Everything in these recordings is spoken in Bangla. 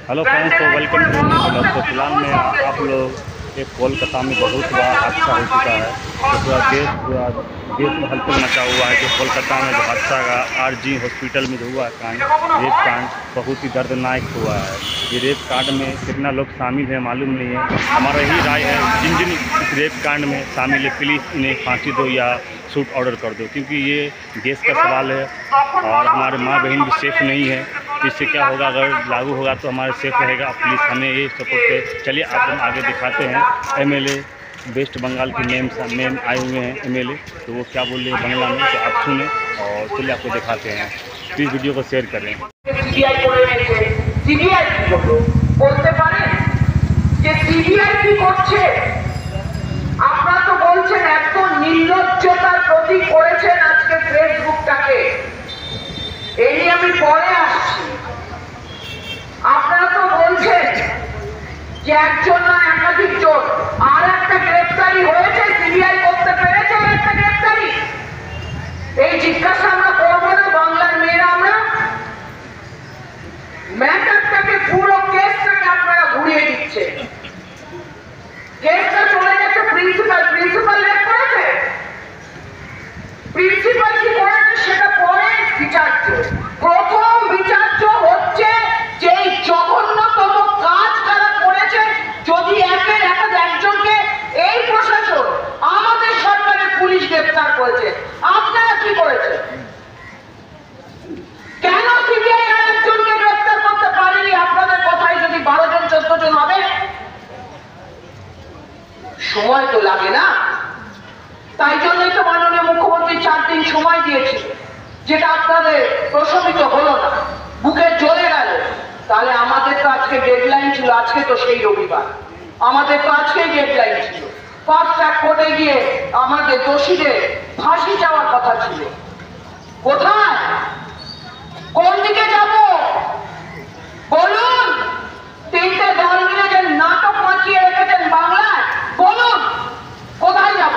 हेलो फ्रेंड्स, तो वेलकम टू न्यू। तो फिलहाल में आप लोग एक कोलकाता में बहुत बड़ा हादसा हो चुका है। तो पूरा देश में हलचल मचा हुआ है। जो कोलकाता में जो हादसा का आरजी हॉस्पिटल में जो हुआ है कांड, रेप कांड, बहुत ही दर्दनाक हुआ है। ये रेप कांड में कितना लोग शामिल है मालूम नहीं है। हमारा यही राय है, जिन जिन इस रेप कांड में शामिल है प्लीज़ इन्हें फांसी दो या शूट ऑर्डर कर दो, क्योंकि ये देश का सवाल है और हमारे माँ बहन भी सेफ नहीं है। तो इससे क्या होगा, अगर लागू होगा तो हमारे सेफ रहेगा। प्लीज़ हमें ये सपोर्ट करें। चलिए आप हम आगे दिखाते हैं। एमएलए वेस्ट बंगाल की मेम आए हुए हैं एमएलए, तो वो क्या बोल रहे हैं बांग्ला में, तो आप सुने और चलिए आपको दिखाते हैं। प्लीज़ वीडियो को शेयर करें। বলতে পারেন যে সিবিআই কি করছে? আপনারা তো বলছেন এত নির্লজ্জতার প্রতীক করেছেন আজকে ফেসবুকটাকে। এই নিয়ে আমি পরে আসছি। আপনারা তো বলছেন যে একজন না একাধিক জন, আর একটা গ্রেফতারি হয়েছে, সিবিআই করতে পেরেছে একটা গ্রেফতারি। এই জিজ্ঞাসা আমরা করবো না বাংলার মেয়েরা? আমরা ম্যাটারটাকে পুরো কেসটাকে আপনারা ঘুরিয়ে দিচ্ছে। কেসটা চলে গেছে প্রিন্সিপাল রেপ করেছে। প্রিন্সিপাল কি করেছে সেটা পরে বিচার্য। প্রথম বিচার্য হচ্ছে যে জঘন্যতম কাজ তারা করেছে। যদি একজনকে এই প্রশাসন, আমাদের সরকারের পুলিশ গ্রেফতার করেছে, আপনারা কি করেছে? কেন সিবিআই একজনকে গ্রেফতার করতে পারেনি? আপনাদের কথাই যদি 12 জন 14 জন হবে, সময় তো লাগে না? তাই জন্যই তো মাননীয় মুখ্যমন্ত্রী 4 দিন সময় দিয়েছিল, যেটা আপনাদের প্রশমিত হলো না, বুকে জ্বলে গেল। তাহলে আমাদের তো আজকে ডেডলাইন ছিল, আজকে তো সেই রবিবার, আমাদের তো আজকেই ডেডলাইন ছিল। ফাস্ট ট্র্যাক কোর্টে গিয়ে আমাদের দোষীদের ফাঁসি চাওয়ার কথা ছিল। কোথায়, কোন দিকে যাব বলুন? 3টে দল মিলে যে নাটক মাখিয়ে রেখেছেন বাংলায়, বলুন কোথায় যাব?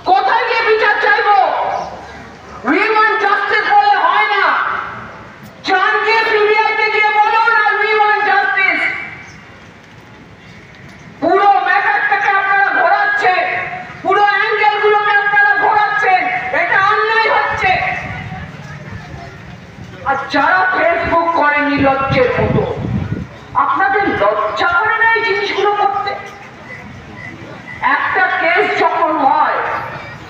কোথায় গিয়ে বিচার চাইবো? উই ওয়ান্ট জাস্টিস বলে হয় না। জানকে সিবিআইতে গিয়ে বলুন আর উই ওয়ান্ট জাস্টিস। পুরো ম্যাটারটাকে আপনারা ঘোরাচ্ছেন, পুরো অ্যাঙ্গেলগুলোকে আপনারা ঘোরাচ্ছেন। এটা অন্যায় হচ্ছে। আর যারা ফেসবুক করে নির্লজ্জের মতো, আপনাদের লজ্জা করে না এই জিনিসগুলো করতে? একটা কেস যখন হয়,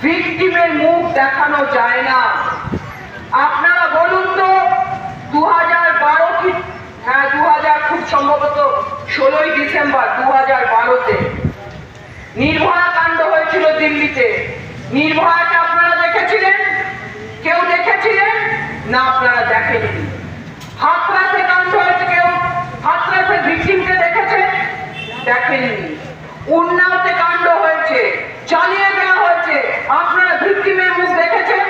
ভিকটিমের মুখ দেখানো যায় না। আপনারা বলুন তো, 2012 কি, হ্যাঁ 2000, খুব সম্ভবত 16ই ডিসেম্বর 2012-তে নির্ভয়া কাণ্ড হয়েছিল দিল্লিতে। নির্ভয়াকে আপনারা দেখেছিলেন? কেউ দেখেছিলেন না? আপনারা দেখেননি। হাতরাসে কাণ্ড হয়েছে, কেউ হাতরাসের ভিকটিমকে দেখেছেন? দেখেননি। উন্নাওতে কাণ্ড হয়েছে, চালিয়ে দেওয়া হয়েছে, আপনারা ভিকটিমের মুখ দেখেছেন?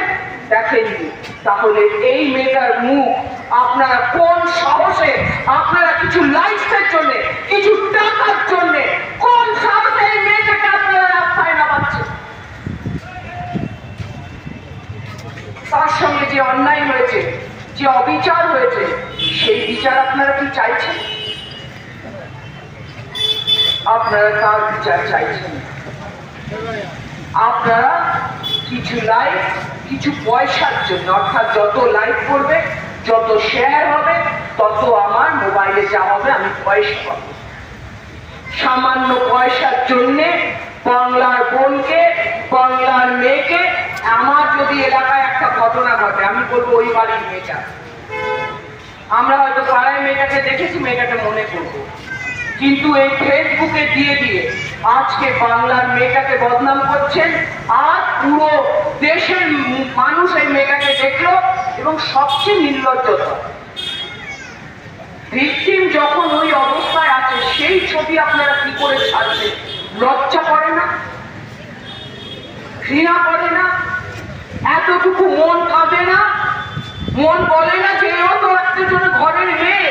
দেখেননি। তাহলে এই মেয়েটার মুখ আপনারা কোন সাহসে, আপনারা কিছু লাইফের জন্য, কিছু টাকার জন্য, কোন সাহসে এই মেয়েটাকে আপনারা রাস্তায় নামাচ্ছেন? তার সঙ্গে যে অন্যায় হয়েছে, যে অবিচার হয়েছে, সেই বিচার আপনারা কি চাইছেন? আপনারা তার বিচার চাইছেন। আপনারা কিছু লাইক, কিছু পয়সার জন্য, অর্থাৎ যত লাইক করবে, যত শেয়ার হবে, তত আমার মোবাইলে যা হবে আমি পয়সা পাবো। সামান্য পয়সার জন্যে বাংলার বোনকে, বাংলার মেয়েকে, আমার যদি এলাকায় একটা ঘটনা ঘটে, আমি বলবো ওই বাড়ির মেয়েটা। আমরা হয়তো পাড়ায় মেয়েটাকে দেখেছি, মেয়েটাকে মনে করবো, কিন্তু এই ফেসবুকে দিয়ে দিয়ে আজকে বাংলার মেয়েটাকে বদনাম করছেন। আর পুরো দেশের মানুষ এই মেয়েটাকে দেখলো। এবং সবচেয়ে নির্লজ্জতা, ভিকটিম যখন ওই অবস্থায় আছে, সেই ছবি আপনারা কি করে ছাড়ছেন? লজ্জা করে না? ঘৃণা করে না? এতটুকু মন কাঁদে না? মন বলে না যে এও তো একটা জন্য ঘরের মেয়ে?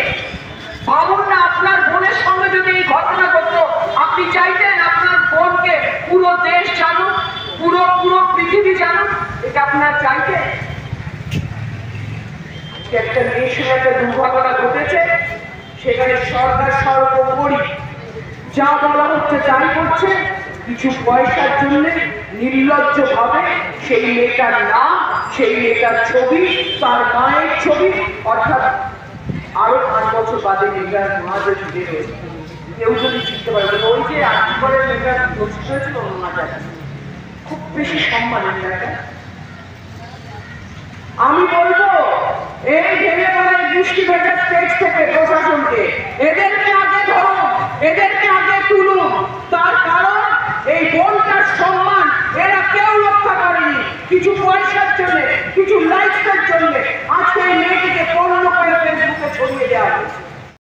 ভাবুন না, আপনার বোনের সঙ্গে যদি এই ঘটনা ঘটতো, আপনি চাইতেন আপনার বোনকে পুরো দেশ জানুক, পুরো পৃথিবী জানুক? এটা আপনার চাইতেন? একটা মেয়ের সঙ্গে একটা দুর্ঘটনা ঘটেছে, সেখানে সরকার সর্বোপরি যা বলা হচ্ছে তাই করছে। কিছু পয়সার জন্য নির্লজ্জ ভাবে সেই মেয়েটার নাম, সেই মেয়েটার ছবি, তার মায়ের ছবি, অর্থাৎ আরো 5 বছর বাদে মেয়েটার মা যদি বের হয়েছে, কেউ যদি চিনতে পারবে ওই যে আজীবনের মেয়েটার দোষী হয়েছিল ওনার জায়গা খুব বেশি সম্মানের জায়গা। আমি বলবো এই ভেবে পড়ার দৃষ্টি ভেবে স্টেজ থেকে প্রশাসনকে এদেরকে আগে ধরুন, এদেরকে আগে তুলুন। তার কারণ এই বোনটার সম্মান এরা কেউ রক্ষা করেনি। কিছু পয়সার জন্য, কিছু লাইফের জন্য